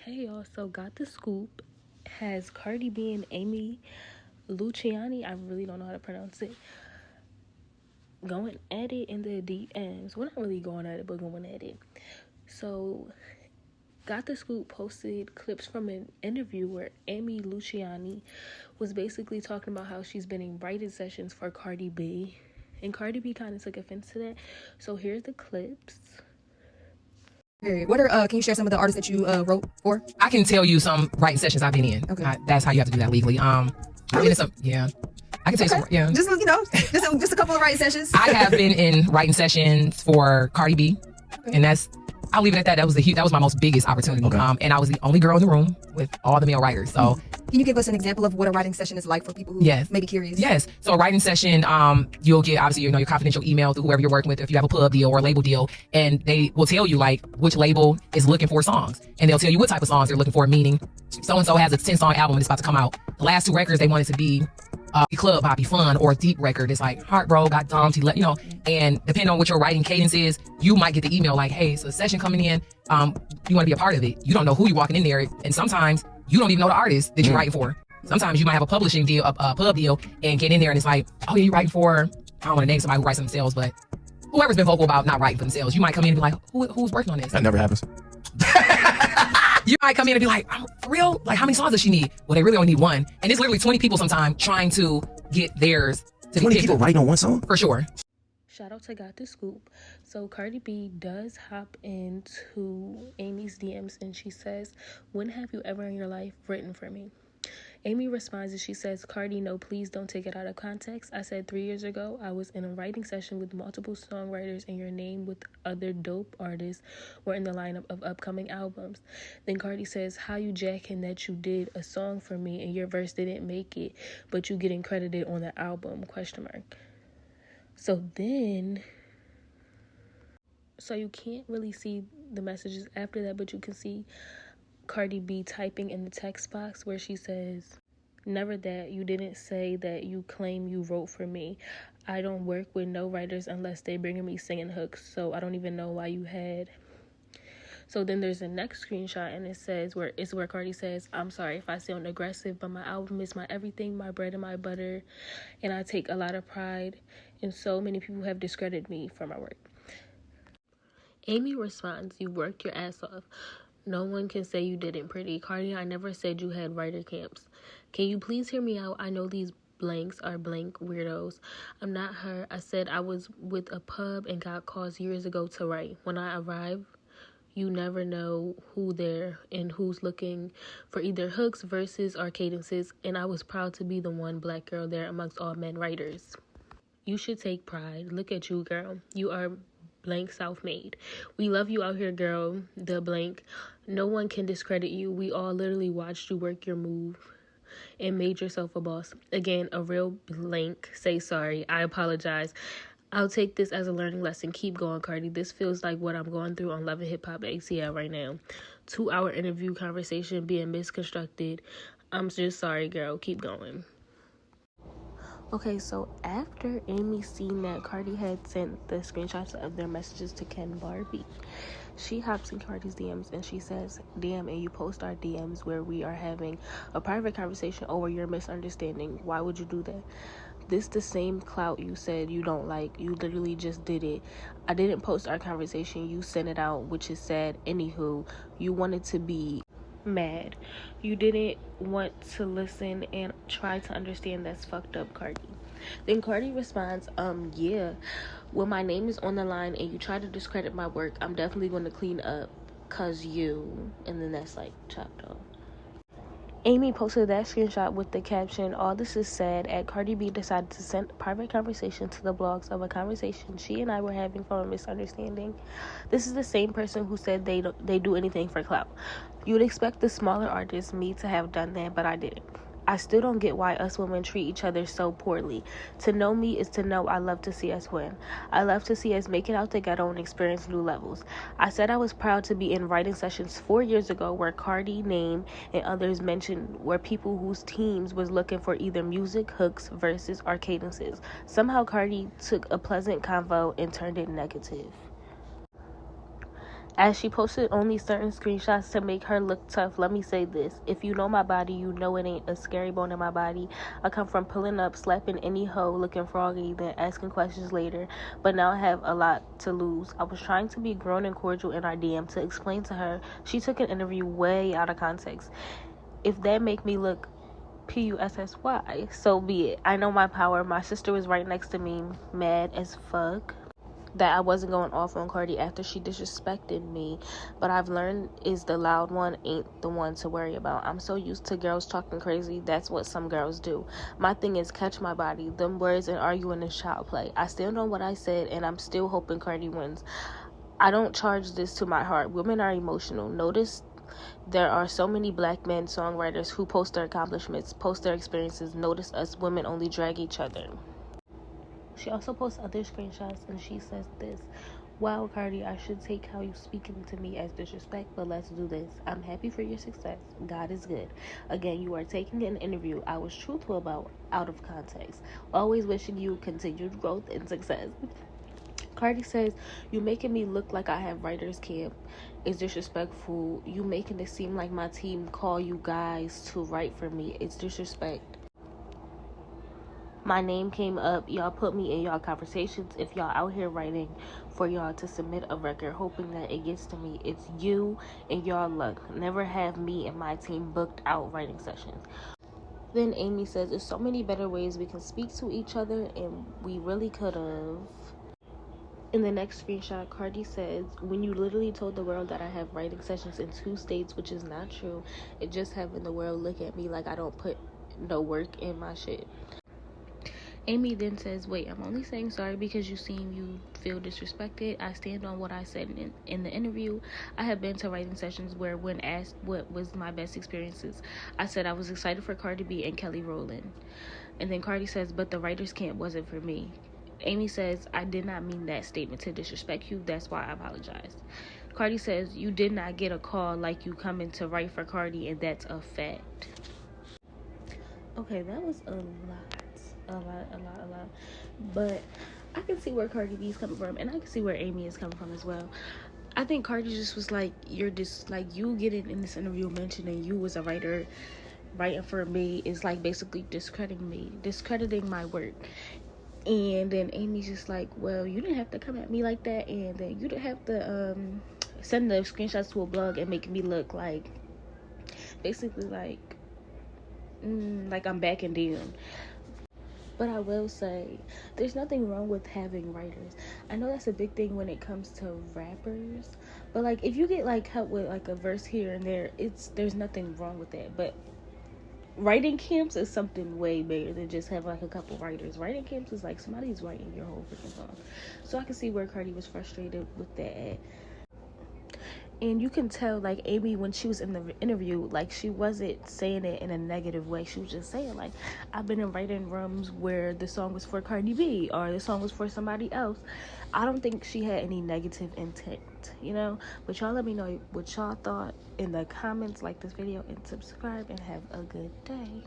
Hey y'all, so got the scoop has Cardi B and Amy Luciani, I really don't know how to pronounce it, going at it in the DMs. We're not really going at it, but going at it. So got the scoop posted clips from an interview where Amy Luciani was basically talking about how she's been in writing sessions for Cardi B. And Cardi B kind of took offense to that. So here's the clips. What are can you share some of the artists that you wrote for? I can tell you some writing sessions I've been in. Okay. That's how you have to do that legally. I've been in some, yeah. I can tell you some, yeah. Just a couple of writing sessions. I have been in writing sessions for Cardi B, and I'll leave it at that. That was my most biggest opportunity. Okay. And I was the only girl in the room with all the male writers. So, can you give us an example of what a writing session is like for people who may be curious? Yes. So a writing session, you'll get obviously your confidential email through whoever you're working with if you have a pub deal or a label deal, and they will tell you like which label is looking for songs, and they'll tell you what type of songs they're looking for. Meaning, so and so has a 10-song album and it's about to come out. The last two records they wanted to be club hoppy fun, or a deep record. It's like heart bro got dumped, and depending on what your writing cadence is, you might get the email like, hey, it's a session coming in, you want to be a part of it. You don't know who you're walking in there, and sometimes you don't even know the artist that you're writing for. Sometimes you might have a publishing deal, a pub deal, and get in there and it's like, oh yeah, you're writing for, I don't want to name somebody who writes themselves, but whoever's been vocal about not writing for themselves, you might come in and be like, who's working on this? That never happens. You might come in and be like, for real? Like, how many songs does she need? Well, they really only need one. And it's literally 20 people sometimes trying to get theirs to 20 be people writing on one song? For sure. Shout out to Got the Scoop. So Cardi B does hop into Amy's DMs and she says, when have you ever in your life written for me? Amy responds and she says, Cardi, no, please don't take it out of context. I said 3 years ago, I was in a writing session with multiple songwriters and your name with other dope artists were in the lineup of upcoming albums. Then Cardi says, how you jacking that you did a song for me and your verse didn't make it, but you getting credited on the album, ? So you can't really see the messages after that, but you can see Cardi B typing in the text box where she says, never that, you didn't say that you claim you wrote for me. I don't work with no writers unless they bringing me singing hooks, so I don't even know why you had. So then there's the next screenshot and it says where Cardi says, I'm sorry if I sound aggressive, but my album is my everything, my bread and my butter, and I take a lot of pride, and so many people have discredited me for my work. Amy responds, you worked your ass off. No one can say you didn't, pretty. Cardi, I never said you had writer camps. Can you please hear me out? I know these blanks are blank weirdos. I'm not her. I said I was with a pub and got calls years ago to write. When I arrive, you never know who there and who's looking for either hooks, verses, or cadences, and I was proud to be the one black girl there amongst all men writers. You should take pride. Look at you, girl. You are blank self-made. We love you out here, girl. The blank. No one can discredit you. We all literally watched you work your move and made yourself a boss. Again, a real blank. Say sorry. I apologize. I'll take this as a learning lesson. Keep going, Cardi. This feels like what I'm going through on Love and Hip Hop ATL right now. 2-hour interview conversation being misconstructed. I'm just sorry, girl. Keep going. Okay, so after Amy seen that Cardi had sent the screenshots of their messages to Ken Barbie, she hops in Cardi's DMs and she says, damn, and you post our DMs where we are having a private conversation over your misunderstanding. Why would you do that? This the same clout you said you don't like. You literally just did it. I didn't post our conversation. You sent it out, which is sad. Anywho, you wanted to be mad. You didn't want to listen and try to understand. That's fucked up, Cardi. Then Cardi responds, yeah, when my name is on the line and you try to discredit my work, I'm definitely going to clean up, cause you, and then that's like chopped off. Amy posted that screenshot with the caption, all this is sad, at Cardi B decided to send a private conversation to the blogs of a conversation she and I were having from a misunderstanding. This is the same person who said they do anything for clout. You would expect the smaller artist, me, to have done that, but I didn't. I still don't get why us women treat each other so poorly. To know me is to know I love to see us win. I love to see us make it out the ghetto and experience new levels. I said I was proud to be in writing sessions 4 years ago where Cardi name and others mentioned were people whose teams was looking for either music, hooks, verses, or cadences. Somehow Cardi took a pleasant convo and turned it negative. As she posted only certain screenshots to make her look tough, let me say this. If you know my body, you know it ain't a scary bone in my body. I come from pulling up, slapping any hoe, looking froggy, then asking questions later. But now I have a lot to lose. I was trying to be grown and cordial in our DM to explain to her. She took an interview way out of context. If that make me look PUSSY, so be it. I know my power. My sister was right next to me, mad as fuck that I wasn't going off on Cardi after she disrespected me, but I've learned is the loud one ain't the one to worry about. I'm so used to girls talking crazy. That's what some girls do. My thing is catch my body. Them words and arguing is child play. I still know what I said, and I'm still hoping Cardi wins. I don't charge this to my heart. Women are emotional. Notice there are so many black men songwriters who post their accomplishments, post their experiences. Notice us women only drag each other. She also posts other screenshots, and she says this: wow, Cardi, I should take how you speaking to me as disrespect, but let's do this. I'm happy for your success. God is good. Again, you are taking an interview I was truthful about out of context. Always wishing you continued growth and success. Cardi says, you making me look like I have writer's camp. It's disrespectful. You making it seem like my team call you guys to write for me. It's disrespect. My name came up. Y'all put me in y'all conversations. If y'all out here writing for y'all to submit a record, hoping that it gets to me, it's you and y'all luck. Never have me and my team booked out writing sessions. Then Amy says, there's so many better ways we can speak to each other, and we really could have. In the next screenshot, Cardi says, when you literally told the world that I have writing sessions in 2 states, which is not true, it just having the world look at me like I don't put no work in my shit. Amy then says, wait, I'm only saying sorry because you feel disrespected. I stand on what I said in the interview. I have been to writing sessions where when asked what was my best experiences, I said I was excited for Cardi B and Kelly Rowland. And then Cardi says, but the writer's camp wasn't for me. Amy says, I did not mean that statement to disrespect you. That's why I apologize. Cardi says, you did not get a call like you coming to write for Cardi, and that's a fact. Okay, that was a lot. But I can see where Cardi B is coming from, and I can see where Amy is coming from as well. I think Cardi just was like, you're just like, you getting in this interview mentioning you was a writer writing for me is like basically discrediting my work. And then Amy's just like, well, you didn't have to come at me like that, and then you didn't have to send the screenshots to a blog and make me look like basically like I'm backing down. But I will say, there's nothing wrong with having writers. I know that's a big thing when it comes to rappers. But, like, if you get, like, help with, like, a verse here and there, there's nothing wrong with that. But writing camps is something way bigger than just having, like, a couple writers. Writing camps is, like, somebody's writing your whole freaking song. So I can see where Cardi was frustrated with that. And you can tell, like, Amy, when she was in the interview, like, she wasn't saying it in a negative way. She was just saying, like, I've been in writing rooms where the song was for Cardi B or the song was for somebody else. I don't think she had any negative intent, you know? But y'all let me know what y'all thought in the comments. Like this video and subscribe, and have a good day.